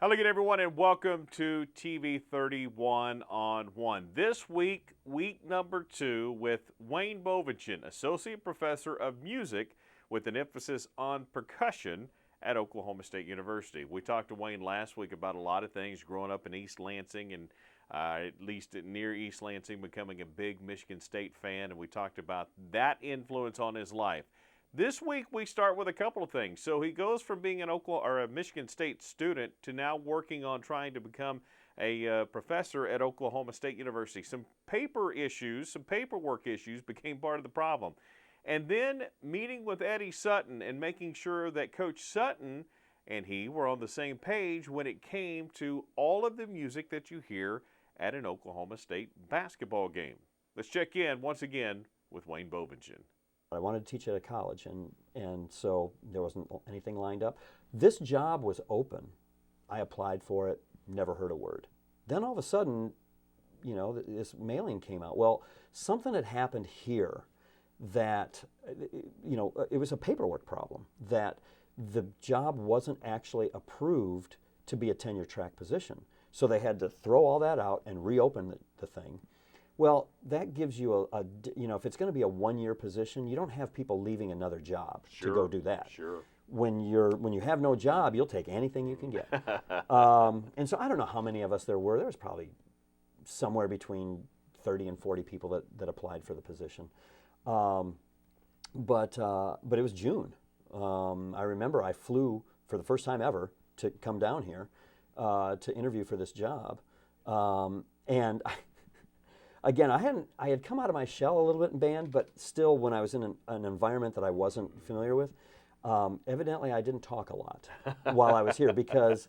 Hello again, everyone, and welcome to TV31 on 1. This week, week number 2, with Wayne Bovenschen, Associate Professor of Music with an emphasis on percussion at Oklahoma State University. We talked to Wayne last week about a lot of things, growing up in East Lansing and at least near East Lansing, becoming a big Michigan State fan, and we talked about that influence on his life. This week, we start with a couple of things. So he goes from being a Michigan State student to now working on trying to become a professor at Oklahoma State University. Some paperwork issues became part of the problem. And then meeting with Eddie Sutton and making sure that Coach Sutton and he were on the same page when it came to all of the music that you hear at an Oklahoma State basketball game. Let's check in once again with Wayne Bovenschen. I wanted to teach at a college, and so there wasn't anything lined up. This job was open. I applied for it, never heard a word. Then all of a sudden, this mailing came out. Well, something had happened here that, it was a paperwork problem, that the job wasn't actually approved to be a tenure track position. So they had to throw all that out and reopen the thing. Well, that gives you if it's going to be a one-year position, you don't have people leaving another job to go do that. Sure. When you have no job, you'll take anything you can get. And so I don't know how many of us there were. There was probably somewhere between 30 and 40 people that applied for the position. But it was June. I remember I flew for the first time ever to come down here to interview for this job, and. Again, I had come out of my shell a little bit in band, but still, when I was in an environment that I wasn't familiar with, evidently I didn't talk a lot while I was here because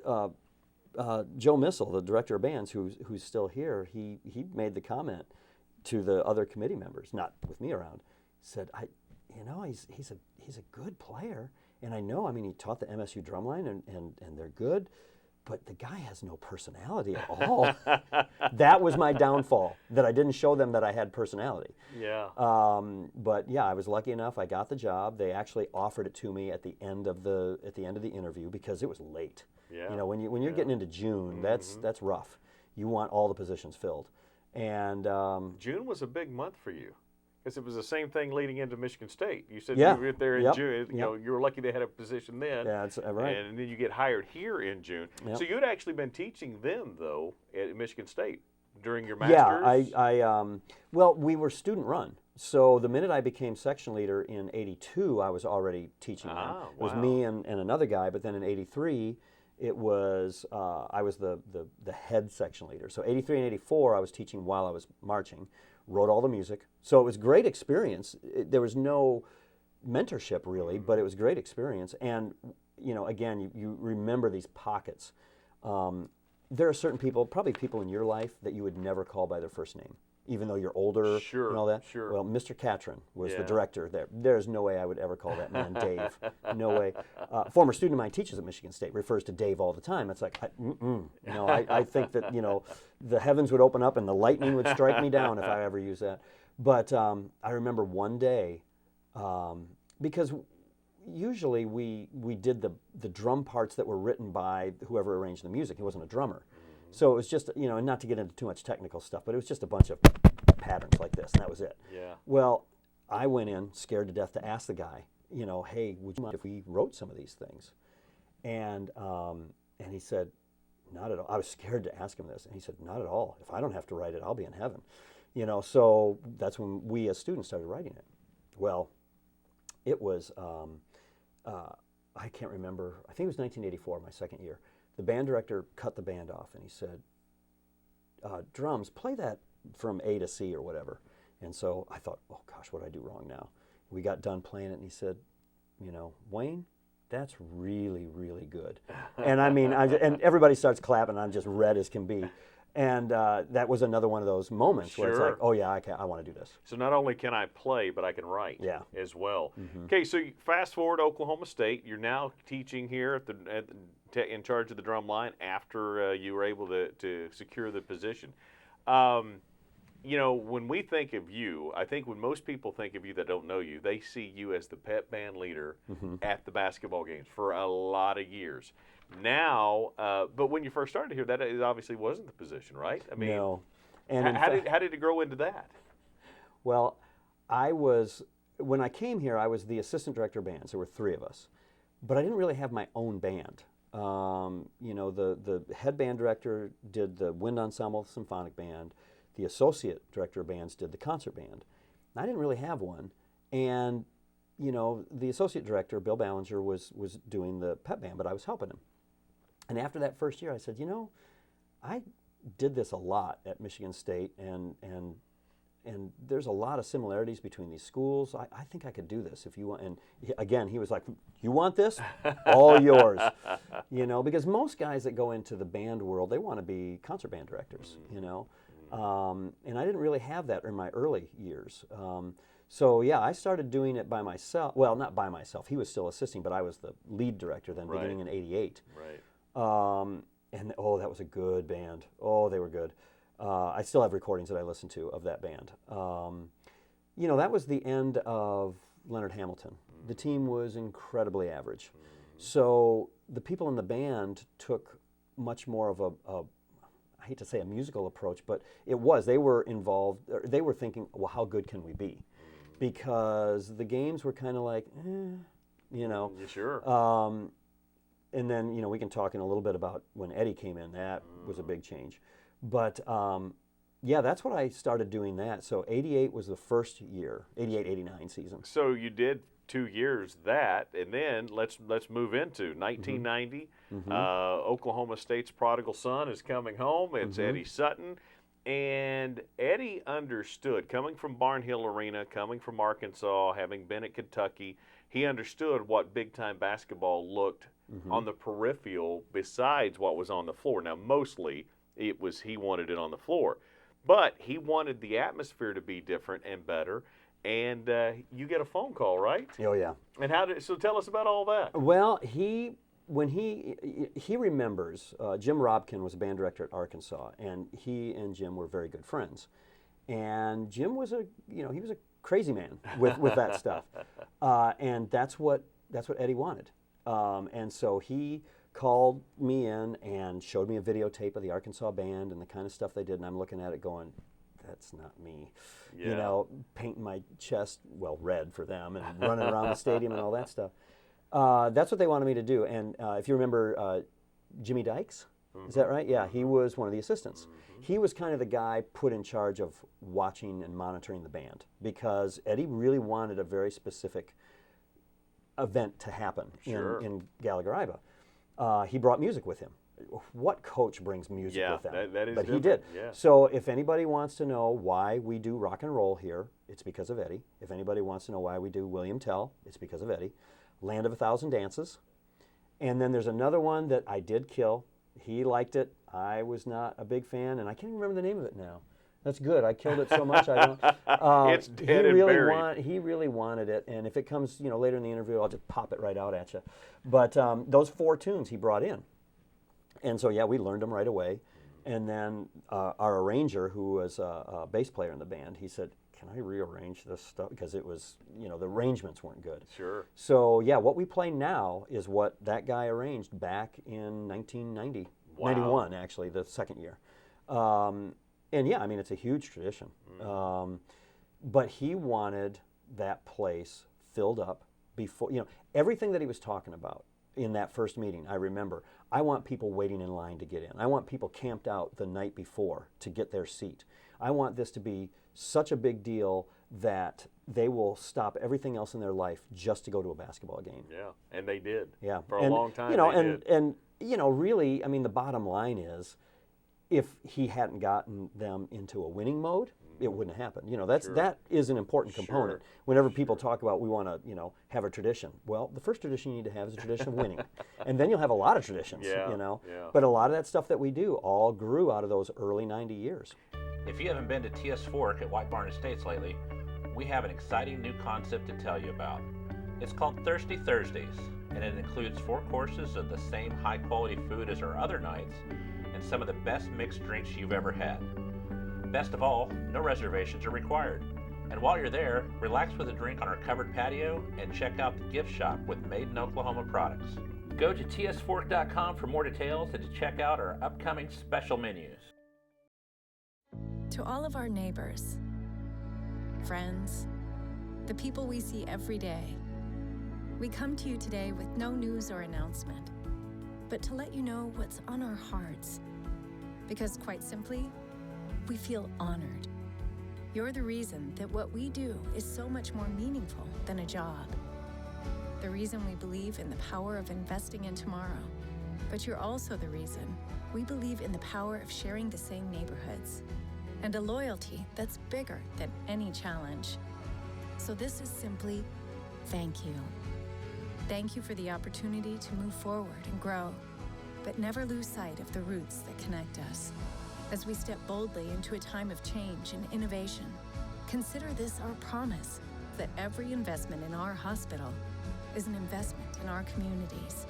Joe Missile, the director of bands, who's still here, he made the comment to the other committee members, not with me around, said, he's a good player, and he taught the MSU drumline, and they're good. But the guy has no personality at all. That was my downfall, that I didn't show them that I had personality. Yeah. But yeah, I was lucky enough. I got the job. They actually offered it to me at the end of the interview because it was late. Yeah. When you're getting into June, that's rough. You want all the positions filled, and June was a big month for you. Because it was the same thing leading into Michigan State. You said yeah. you were there in Yep. June. You were lucky they had a position then. Yeah, that's right. And then you get hired here in June. Yep. So you'd actually been teaching them, though, at Michigan State during your master's? Yeah, well, we were student run. So the minute I became section leader in '82, I was already teaching them. It was me and another guy, but then in '83, it was I was the head section leader. So '83 and '84, I was teaching while I was marching, wrote all the music. So it was great experience. There was no mentorship really, but it was great experience. And again, you remember these pockets. There are certain people, probably people in your life, that you would never call by their first name, even though you're older and all that. Sure. Well, Mr. Catron was the director there. There's no way I would ever call that man Dave. No way. Former student of mine teaches at Michigan State, refers to Dave all the time. It's like, I think that, the heavens would open up and the lightning would strike me down if I ever use that. But I remember one day, because usually we did the drum parts that were written by whoever arranged the music. He wasn't a drummer. So it was just, and not to get into too much technical stuff, but it was just a bunch of patterns like this, and that was it. Yeah. Well, I went in scared to death to ask the guy, hey, would you mind if we wrote some of these things? And he said, not at all. I was scared to ask him this, and he said, not at all. If I don't have to write it, I'll be in heaven. So that's when we as students started writing it. Well, it was, I can't remember, I think it was 1984, my second year. The band director cut the band off and he said, drums, play that from A to C or whatever. And so I thought, oh gosh, what did I do wrong now? We got done playing it and he said, Wayne, that's really, really good. And and everybody starts clapping and I'm just red as can be. And that was another one of those moments where it's like, oh yeah, I want to do this. So not only can I play, but I can write as well. Mm-hmm. Okay, so fast forward to Oklahoma State. You're now teaching here in charge of the drum line after you were able to secure the position. When we think of you, I think when most people think of you that don't know you, they see you as the pep band leader at the basketball games for a lot of years. Now, but when you first started here, that it obviously wasn't the position, right? I mean, No. And how did it grow into that? Well, when I came here, I was the assistant director of bands. There were 3 of us. But I didn't really have my own band. The head band director did the wind ensemble symphonic band. The associate director of bands did the concert band. I didn't really have one. And, the associate director, Bill Ballinger, was doing the pep band, but I was helping him. And after that first year, I said, I did this a lot at Michigan State, and there's a lot of similarities between these schools. I think I could do this if you want. And again, he was like, you want this? All yours. Because most guys that go into the band world, they want to be concert band directors, and I didn't really have that in my early years. So yeah, I started doing it by myself. Well, not by myself. He was still assisting, but I was the lead director then, Right. beginning in '88. Right. And that was a good band. Oh, they were good. I still have recordings that I listen to of that band. That was the end of Leonard Hamilton. The team was incredibly average. So the people in the band took much more of I hate to say a musical approach, but they were involved, they were thinking, well, how good can we be? Because the games were kind of like, Yeah, sure. And then, we can talk in a little bit about when Eddie came in. That was a big change. But, that's what I started doing that. So 88 was the first year, 88, 89 season. So you did 2 years that, and then let's move into 1990. Oklahoma State's prodigal son is coming home. It's Eddie Sutton. And Eddie understood, coming from Barnhill Arena, coming from Arkansas, having been at Kentucky, he understood what big-time basketball looked on the peripheral besides what was on the floor. Now, mostly he wanted it on the floor. But he wanted the atmosphere to be different and better. And you get a phone call, right? Oh, yeah. And so tell us about all that. Well, when he remembers, Jim Robkin was a band director at Arkansas, and he and Jim were very good friends. And Jim was he was a crazy man with that stuff. And that's what Eddie wanted. And so he called me in and showed me a videotape of the Arkansas band and the kind of stuff they did, and I'm looking at it going, that's not me. Yeah. Painting my chest, red for them, and running around the stadium and all that stuff. That's what they wanted me to do. And if you remember Jimmy Dykes, is that right? Yeah, he was one of the assistants. He was kind of the guy put in charge of watching and monitoring the band, because Eddie really wanted a very specific event to happen in Gallagher-Iba. He brought music with him. What coach brings music with them? That is but different. he did. Yeah. So if anybody wants to know why we do rock and roll here, it's because of Eddie. If anybody wants to know why we do William Tell, it's because of Eddie. Land of a Thousand Dances. And then there's another one that I did kill. He liked it. I was not a big fan, and I can't even remember the name of it now. That's good. I killed it so much I don't. It's dead and buried. He really wanted it, and if it comes, later in the interview, I'll just pop it right out at you. But those 4 tunes he brought in, and so we learned them right away. And then our arranger, who was a bass player in the band, he said, "Can I rearrange this stuff?" Because it was, the arrangements weren't good. Sure. So what we play now is what that guy arranged back in 1990, 91 actually, the second year. And it's a huge tradition. But he wanted that place filled up before, everything that he was talking about in that first meeting. I remember, I want people waiting in line to get in. I want people camped out the night before to get their seat. I want this to be such a big deal that they will stop everything else in their life just to go to a basketball game. Yeah, and they did. Yeah. For a long time, and really, the bottom line is, if he hadn't gotten them into a winning mode, it wouldn't happen. That is an important component. Whenever people talk about we want to, have a tradition. Well, the first tradition you need to have is a tradition of winning, and then you'll have a lot of traditions. Yeah. But a lot of that stuff that we do all grew out of those early '90 years. If you haven't been to TS Fork at White Barn Estates lately, we have an exciting new concept to tell you about. It's called Thirsty Thursdays, and it includes 4 courses of the same high-quality food as our other nights, and some of the best mixed drinks you've ever had. Best of all, no reservations are required. And while you're there, relax with a drink on our covered patio and check out the gift shop with Made in Oklahoma products. Go to tsfork.com for more details and to check out our upcoming special menus. To all of our neighbors, friends, the people we see every day, we come to you today with no news or announcement, but to let you know what's on our hearts. Because quite simply, we feel honored. You're the reason that what we do is so much more meaningful than a job. The reason we believe in the power of investing in tomorrow. But you're also the reason we believe in the power of sharing the same neighborhoods and a loyalty that's bigger than any challenge. So this is simply thank you. Thank you for the opportunity to move forward and grow, but never lose sight of the roots that connect us. As we step boldly into a time of change and innovation, consider this our promise that every investment in our hospital is an investment in our communities.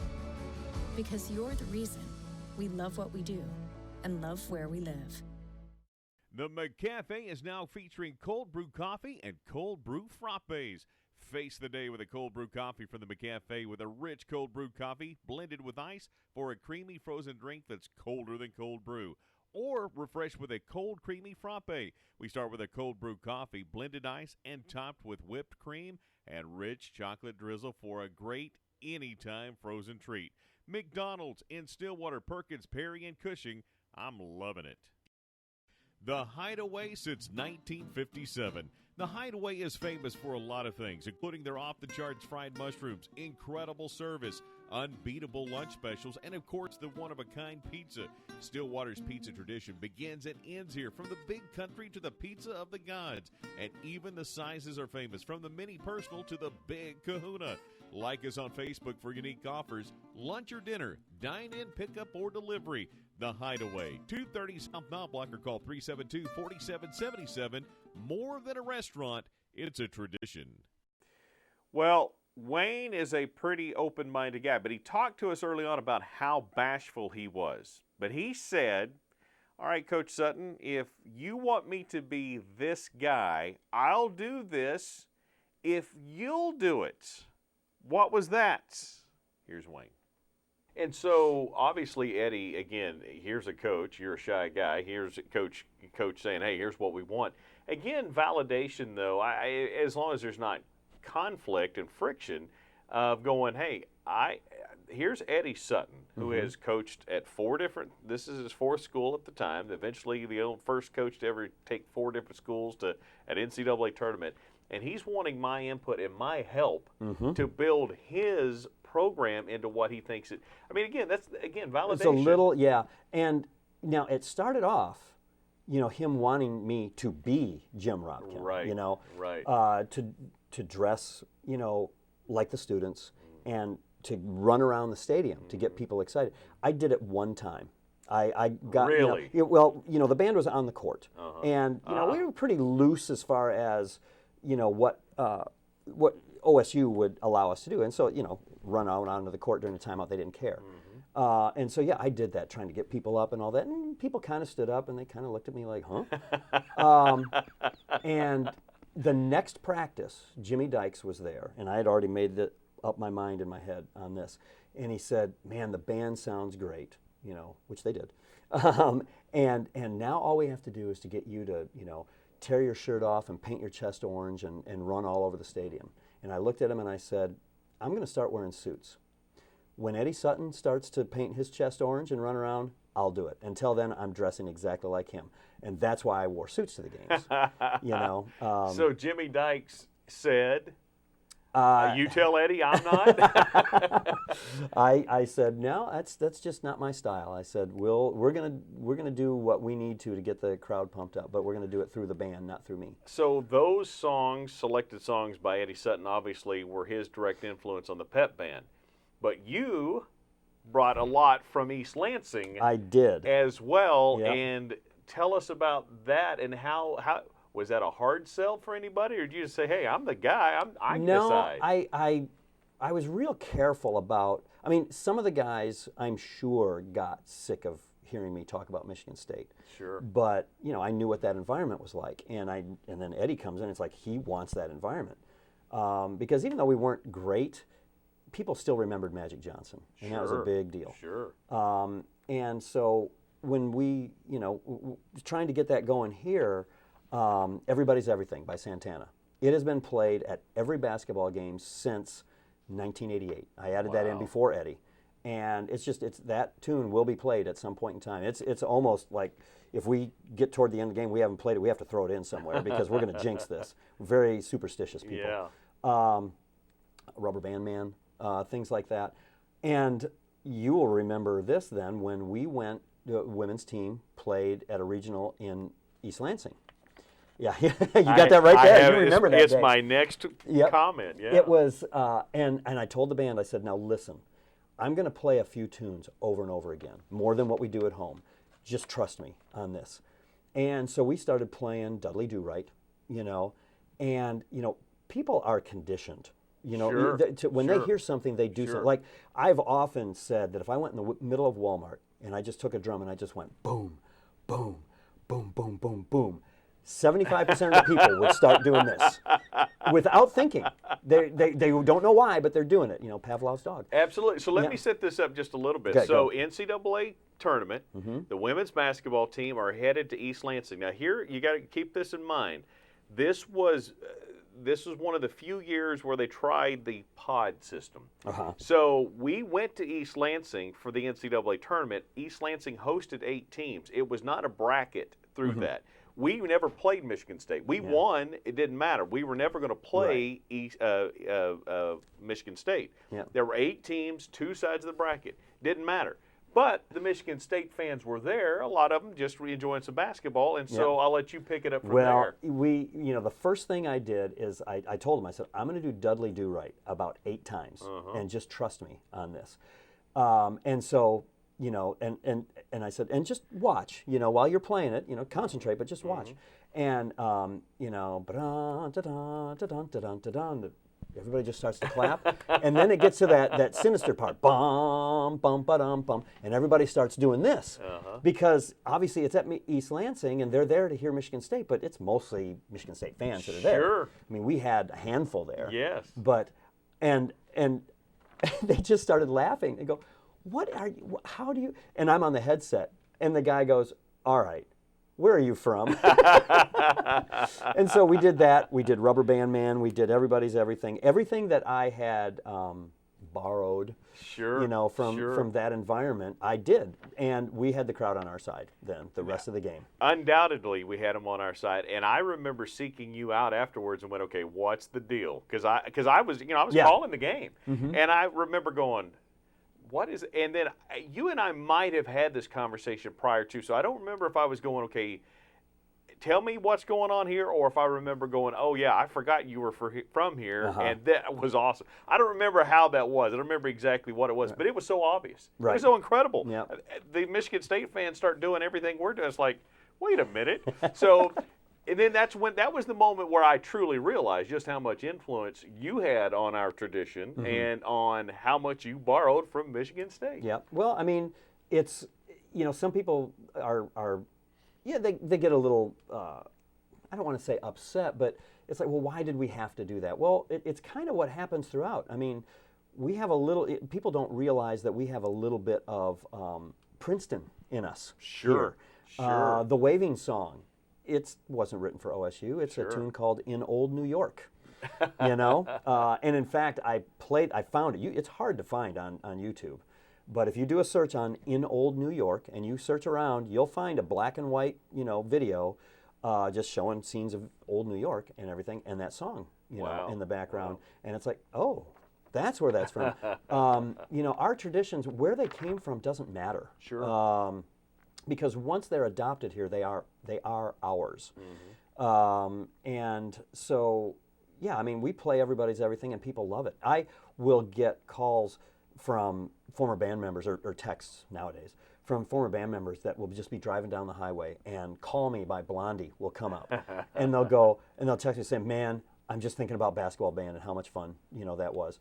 Because you're the reason we love what we do and love where we live. The McCafe is now featuring cold brew coffee and cold brew frappes. Face the day with a cold brew coffee from the McCafe with a rich cold brew coffee blended with ice for a creamy frozen drink that's colder than cold brew. Or refresh with a cold creamy frappe. We start with a cold brew coffee, blended ice, and topped with whipped cream and rich chocolate drizzle for a great anytime frozen treat. McDonald's in Stillwater, Perkins, Perry, and Cushing. I'm loving it. The Hideaway since 1957. The Hideaway is famous for a lot of things, including their off-the-charts fried mushrooms, incredible service, unbeatable lunch specials, and, of course, the one-of-a-kind pizza. Stillwater's pizza tradition begins and ends here, from the big country to the pizza of the gods. And even the sizes are famous, from the mini personal to the big kahuna. Like us on Facebook for unique offers, lunch or dinner, dine-in, pickup, or delivery. The Hideaway, 230 South Knobloch, or call 372-4777. More than a restaurant, it's a tradition. Well, Wayne is a pretty open-minded guy, but he talked to us early on about how bashful he was. But he said, all right, Coach Sutton, if you want me to be this guy, I'll do this if you'll do it. What was that? Here's Wayne. And so, obviously, Eddie, again, here's a coach. You're a shy guy. Here's a coach saying, hey, here's what we want. Again, validation, though, as long as there's not conflict and friction of going, hey, here's Eddie Sutton, who has coached at this is his fourth school at the time, eventually the first coach to ever take 4 different schools to an NCAA tournament. And he's wanting my input and my help to build his program into what he thinks it. I mean, again, that's validation. It's a little, yeah. And now it started off, him wanting me to be Jim Robkin, right? To dress, like the students, and to run around the stadium to get people excited. I did it one time. I got really the band was on the court, and we were pretty loose as far as what OSU would allow us to do, and so run out onto the court during the timeout. They didn't care, and so I did that, trying to get people up and all that, and people kind of stood up and they kind of looked at me like, huh? And the next practice, Jimmy Dykes was there, and I had already made up my mind in my head on this, and he said, "Man, the band sounds great," which they did, and now all we have to do is to get you to tear your shirt off and paint your chest orange and run all over the stadium. And I looked at him and I said, I'm going to start wearing suits. When Eddie Sutton starts to paint his chest orange and run around, I'll do it. Until then, I'm dressing exactly like him. And that's why I wore suits to the games. So Jimmy Dykes said, you tell Eddie I'm not? I said, no, that's just not my style. I said, we're gonna do what we need to get the crowd pumped up, but we're gonna do it through the band, not through me. So those selected songs by Eddie Sutton, obviously were his direct influence on the pep band. But you brought a lot from East Lansing. I did. As well, yep. And tell us about that and how was that a hard sell for anybody, or did you just say, hey, I'm the guy, I can decide? No, I was real careful about, some of the guys I'm sure got sick of hearing me talk about Michigan State. Sure. But, I knew what that environment was like. And then Eddie comes in, it's like he wants that environment. Because even though we weren't great, people still remembered Magic Johnson, and that was a big deal. Sure. And so when we, trying to get that going here, Everybody's Everything by Santana. It has been played at every basketball game since 1988. I added that in before Eddie. And it's that tune will be played at some point in time. It's almost like if we get toward the end of the game, we haven't played it, we have to throw it in somewhere because we're going to jinx this. We're very superstitious people. Yeah. Rubber Band Man, things like that. And you will remember this then when we went, the women's team played at a regional in East Lansing. Yeah, you got that right there. You remember that It's day. my next comment. Yeah. It was, and I told the band, I said, now listen, I'm going to play a few tunes over and over again, more than what we do at home. Just trust me on this. And so we started playing Dudley Do Right, and people are conditioned. Sure. When they hear something, they do something. Like I've often said that if I went in the middle of Walmart and I just took a drum and I just went boom, boom, boom, boom, boom, boom, 75% of the people would start doing this without thinking. They don't know why, but they're doing it. Pavlov's dog. Absolutely. So let me set this up just a little bit. Okay, so go. NCAA tournament, the women's basketball team are headed to East Lansing. Now here, you got to keep this in mind. This was one of the few years where they tried the pod system. So we went to East Lansing for the NCAA tournament. East Lansing hosted 8 teams. It was not a bracket through that. We never played Michigan State. We won. It didn't matter. We were never going to play Michigan State. There were 8 teams, 2 sides of the bracket. Didn't matter. But the Michigan State fans were there. A lot of them just enjoying some basketball, and so I'll let you pick it up from there. Well, the first thing I did is I told them, I said, I'm going to do Dudley Do Right about 8 times, and just trust me on this. And so, and I said, and just watch, while you're playing it, concentrate, but just watch. And, everybody just starts to clap, and then it gets to that sinister part, bum, bum, ba-dum, bum, and everybody starts doing this, because obviously it's at East Lansing, and they're there to hear Michigan State, but it's mostly Michigan State fans that are there. Sure. I mean, we had a handful there. Yes. But, and they just started laughing. They go, what are you, how do you, and I'm on the headset, and the guy goes, all right, where are you from? And so we did that. We did Rubber Band Man. We did Everybody's Everything. Everything that I had borrowed, from that environment, I did. And we had the crowd on our side then, the rest of the game. Undoubtedly, we had them on our side. And I remember seeking you out afterwards and went, okay, what's the deal? Because I was calling the game. And I remember going, what is, and then you and I might have had this conversation prior to, so I don't remember if I was going, okay, tell me what's going on here, or if I remember going, oh yeah, I forgot you were from here, and that was awesome. I don't remember how that was. I don't remember exactly what it was, but it was so obvious. It was so incredible. The Michigan State fans start doing everything we're doing. It's like, wait a minute. So, and then that was the moment where I truly realized just how much influence you had on our tradition and on how much you borrowed from Michigan State. Yeah. Well, I mean, it's, some people are they get a little, I don't want to say upset, but it's like, well, why did we have to do that? Well, it's kind of what happens throughout. I mean, we have people don't realize that we have a little bit of Princeton in us. Sure. The Waving Song. It wasn't written for OSU. It's a tune called In Old New York, and in fact, I found it. It's hard to find on YouTube, but if you do a search on In Old New York and you search around, you'll find a black and white, video, just showing scenes of old New York and everything, and that song, in the background, and it's like, oh, that's where that's from. Our traditions, where they came from, doesn't matter. Sure. Because once they're adopted here, they are ours. And so, yeah, I mean, we play Everybody's Everything, and people love it. I will get calls from former band members, or texts nowadays, from former band members that will just be driving down the highway, and Call Me by Blondie will come up. And they'll text me saying, man, I'm just thinking about basketball band and how much fun, that was.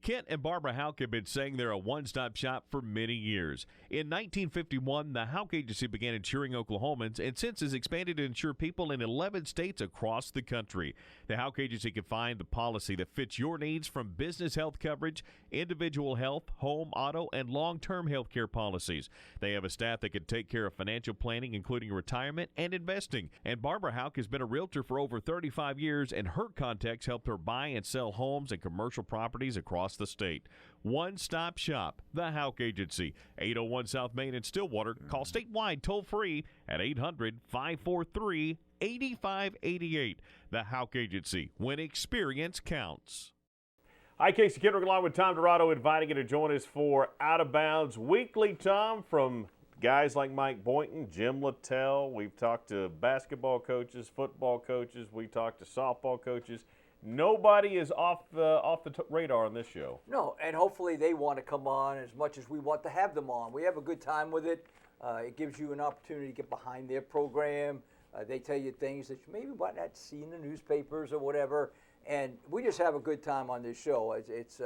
Kent and Barbara Houck have been saying they're a one-stop shop for many years. In 1951, the Houck Agency began insuring Oklahomans and since has expanded to insure people in 11 states across the country. The Houck Agency can find the policy that fits your needs, from business health coverage, individual health, home, auto, and long-term health care policies. They have a staff that can take care of financial planning, including retirement and investing. And Barbara Houck has been a realtor for over 35 years, and her contacts helped her buy and sell homes and commercial properties across the state. One-stop shop, the Houck Agency, 801 South Main in Stillwater. Call statewide toll-free at 800-543-8588. The Houck Agency, when experience counts. Hi, Casey Kendrick along with Tom Dorado, inviting you to join us for Out of Bounds Weekly, Tom, from guys like Mike Boynton, Jim Littell. We've talked to basketball coaches, football coaches. We talked to softball coaches. Nobody is off the radar on this show. No, and hopefully they want to come on as much as we want to have them on. We have a good time with it. It gives you an opportunity to get behind their program. They tell you things that you maybe might not see in the newspapers or whatever. And we just have a good time on this show. It's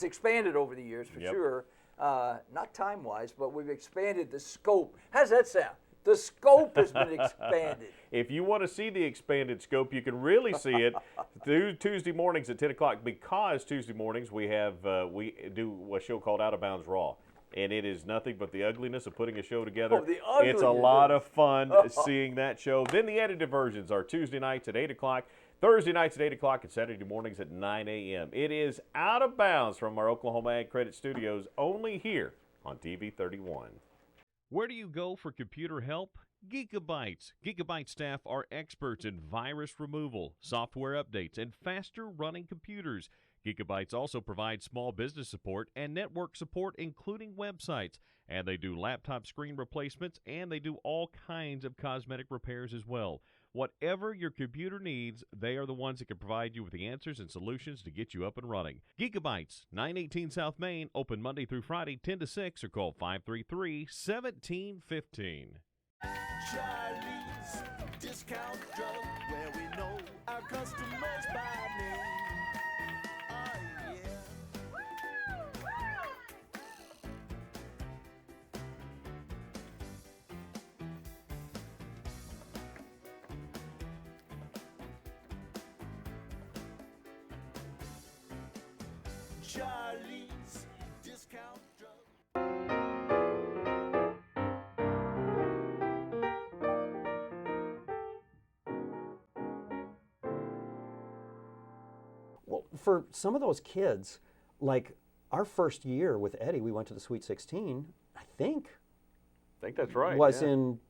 expanded over the years for sure. Not time-wise, but we've expanded the scope. How's that sound? The scope has been expanded. If you want to see the expanded scope, you can really see it Tuesday mornings at 10 o'clock, because Tuesday mornings we do a show called Out of Bounds Raw. And it is nothing but the ugliness of putting a show together. Oh, the ugliness. It's a lot of fun seeing that show. Then the edited versions are Tuesday nights at 8 o'clock, Thursday nights at 8 o'clock, and Saturday mornings at 9 a.m. It is Out of Bounds from our Oklahoma Ag Credit Studios, only here on TV31. Where do you go for computer help? Gigabytes. Gigabyte staff are experts in virus removal, software updates, and faster running computers. Gigabytes also provides small business support and network support, including websites. And they do laptop screen replacements, and they do all kinds of cosmetic repairs as well. Whatever your computer needs, they are the ones that can provide you with the answers and solutions to get you up and running. Gigabytes, 918 South Main, open Monday through Friday, 10 to 6, or call 533-1715. Charlie's Discount Drug, where we know our customers by name. Oh, yeah. Charlie's Discount Drug. Well, for some of those kids, like our first year with Eddie, we went to the Sweet 16, I think that's right. was in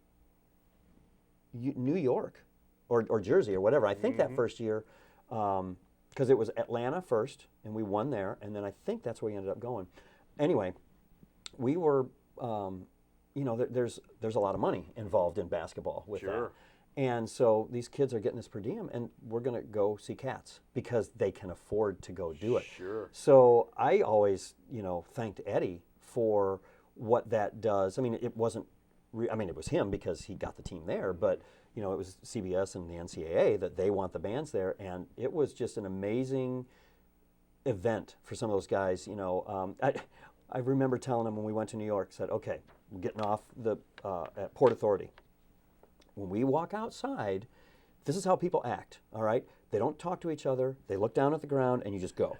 New York or Jersey or whatever. I think that first year, because it was Atlanta first, and we won there, and then I think that's where we ended up going. Anyway, we were, there's a lot of money involved in basketball with that. And so these kids are getting this per diem, and we're going to go see cats because they can afford to go do it. Sure. So I always, thanked Eddie for what that does. I mean, it wasn't, it was him because he got the team there, but, it was CBS and the NCAA that they want the bands there, and it was just an amazing event for some of those guys. I remember telling them when we went to New York, said, okay, we're getting off at Port Authority. When we walk outside, this is how people act, all right? They don't talk to each other. They look down at the ground, and you just go.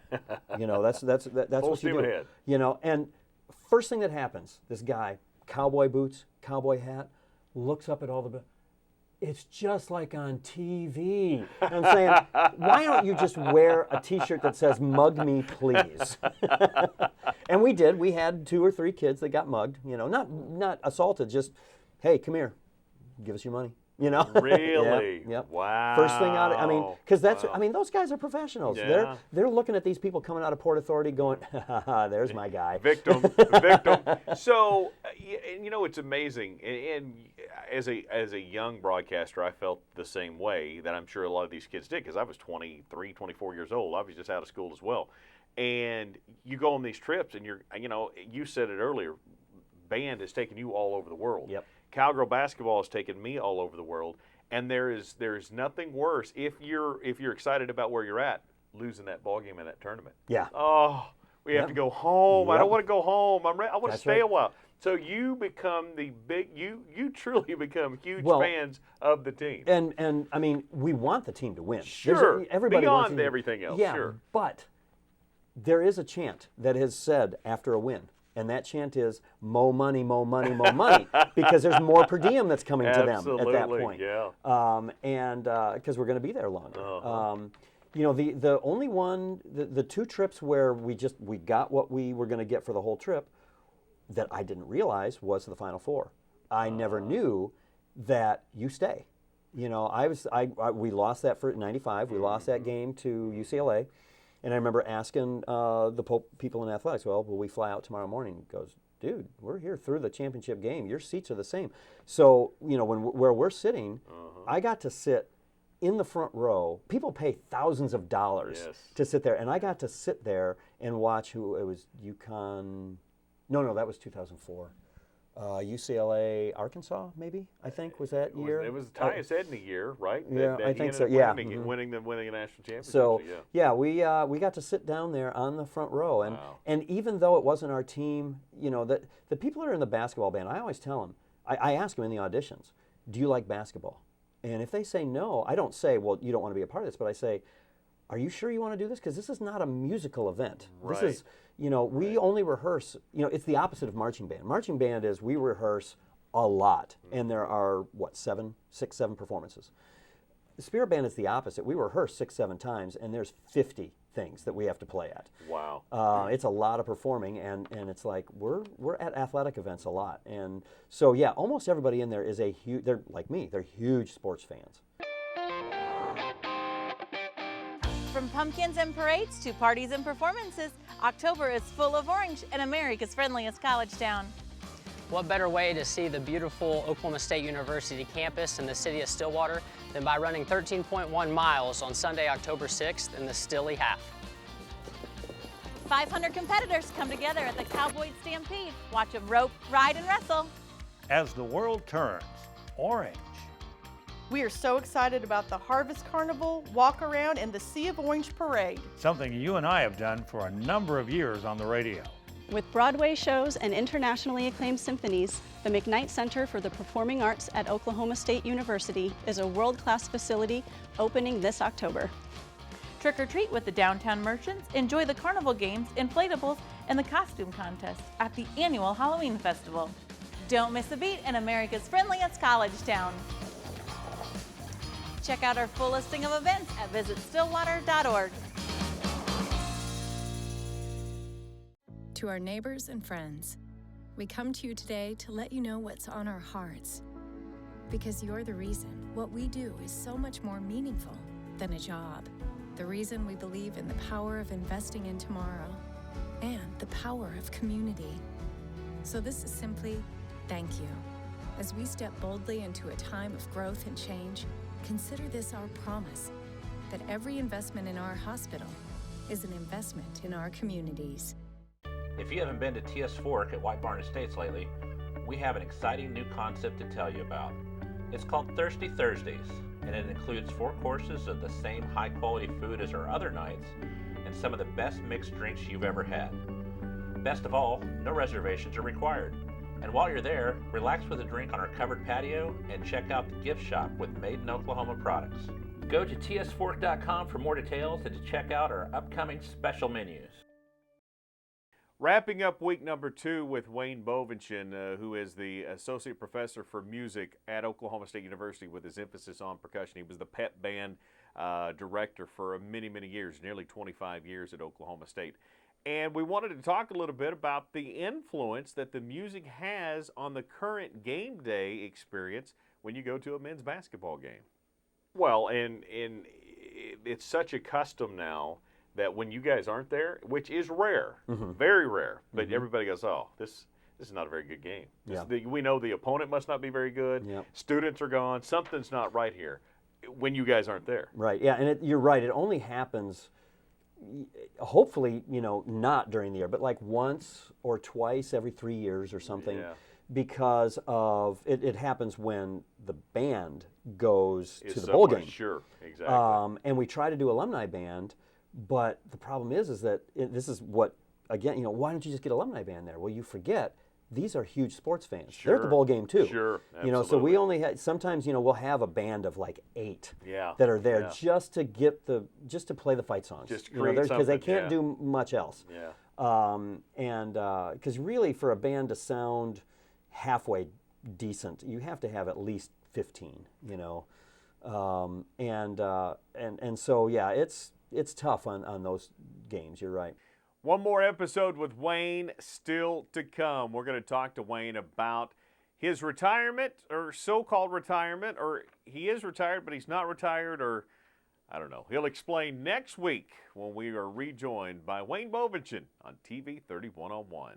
That's what you do. Ahead. And first thing that happens, this guy, cowboy boots, cowboy hat, looks up at all the... It's just like on TV. And I'm saying, why don't you just wear a T-shirt that says, "Mug me, please"? And we did. We had 2 or 3 kids that got mugged. Not assaulted. Just, hey, come here, give us your money. Really? Yep. Wow. First thing out. Because those guys are professionals. Yeah. They're looking at these people coming out of Port Authority, going, "There's my guy." Victim. So, it's amazing. And as a young broadcaster, I felt the same way that I'm sure a lot of these kids did, because I was 23, 24 years old. I was just out of school as well. And you go on these trips, and you said it earlier, band has taken you all over the world. Yep. Cowgirl basketball has taken me all over the world, and there's nothing worse if you're excited about where you're at, losing that ball game in that tournament. Yeah. Oh, We have to go home. I don't want to go home. I want to That's stay a right. while. So you become you truly become huge Well, fans of the team. And I mean, we want the team to win. Sure. Everybody wants Beyond the team to- everything else, Yeah, sure. but there is a chant that is said after a win. And that chant is "Mo money, mo money, mo money," because there's more per diem that's coming to them at that Absolutely, point. yeah. And because we're going to be there longer. Uh-huh. You know, the only one, the two trips where we got what we were going to get for the whole trip, that I didn't realize was the Final Four. I never knew that you stay. You know, we lost that for '95. We lost that game to UCLA. And I remember asking the people in athletics, well, will we fly out tomorrow morning? He goes, dude, we're here through the championship game. Your seats are the same. So, you know, where we're sitting, I got to sit in the front row. People pay thousands of dollars to sit there. And I got to sit there and watch it was UConn. No, that was 2004. UCLA, Arkansas, maybe, I think, was that year? It was Tyus Edney year, right? Yeah, I he think ended so, up yeah. Winning a national championship. So yeah. we got to sit down there on the front row, and even though it wasn't our team, you know, the people that are in the basketball band, I always tell them, I ask them in the auditions, do you like basketball? And if they say no, I don't say, well, you don't want to be a part of this, but I say, are you sure you want to do this? Because this is not a musical event. Right. This is, you know, we only rehearse, you know, it's the opposite of marching band. Marching band is we rehearse a lot, and there are, six, seven performances. The Spirit Band is the opposite. We rehearse 6, 7 times, and there's 50 things that we have to play at. Wow. It's a lot of performing, and it's like we're at athletic events a lot. And so, yeah, almost everybody in there is they're like me, they're huge sports fans. From pumpkins and parades to parties and performances, October is full of orange and America's friendliest college town. What better way to see the beautiful Oklahoma State University campus in the city of Stillwater than by running 13.1 miles on Sunday, October 6th in the Stilly Half. 500 competitors come together at the Cowboy Stampede. Watch them rope, ride, and wrestle. As the world turns orange. We are so excited about the Harvest Carnival, Walk Around, and the Sea of Orange Parade. Something you and I have done for a number of years on the radio. With Broadway shows and internationally acclaimed symphonies, the McKnight Center for the Performing Arts at Oklahoma State University is a world-class facility opening this October. Trick or treat with the downtown merchants, enjoy the carnival games, inflatables, and the costume contest at the annual Halloween Festival. Don't miss a beat in America's friendliest college town. Check out our full listing of events at visitstillwater.org. To our neighbors and friends, we come to you today to let you know what's on our hearts. Because you're the reason what we do is so much more meaningful than a job. The reason we believe in the power of investing in tomorrow and the power of community. So this is simply thank you. As we step boldly into a time of growth and change, consider this our promise that every investment in our hospital is an investment in our communities. If you haven't been to TS Fork at White Barn Estates lately, we have an exciting new concept to tell you about. It's called Thirsty Thursdays, and it includes 4 courses of the same high-quality food as our other nights, and some of the best mixed drinks you've ever had. Best of all, no reservations are required. And while you're there, relax with a drink on our covered patio and check out the gift shop with Made in Oklahoma products. Go to tsfork.com for more details and to check out our upcoming special menus. Wrapping up week number 2 with Wayne Bovenschen, who is the Associate Professor for Music at Oklahoma State University with his emphasis on percussion. He was the pep band director for many, many years, nearly 25 years at Oklahoma State. And we wanted to talk a little bit about the influence that the music has on the current game day experience when you go to a men's basketball game. Well, and it's such a custom now that when you guys aren't there, which is rare, very rare, but everybody goes, oh, this is not a very good game. We know the opponent must not be very good. Students are gone. Something's not right here when you guys aren't there. Right, yeah, and you're right. It only happens, hopefully, you know, not during the year, but like once or twice every 3 years or something, because of, it happens when the band goes to the bowl game. Sure, exactly. And we try to do alumni band, but the problem is that this is what again, why don't you just get alumni band there? Well, you forget these are huge sports fans. They're at the bowl game too. Sure, So we only had sometimes we'll have a band of like 8 that are there just to play the fight songs. Just create something, because they can't do much else. Yeah. Because really for a band to sound halfway decent, you have to have at least 15. And so yeah, it's tough on those games. You're right. One more episode with Wayne still to come. We're going to talk to Wayne about his retirement, or so-called retirement, or he is retired but he's not retired, or I don't know. He'll explain next week when we are rejoined by Wayne Bovenschen on TV 31 on 1.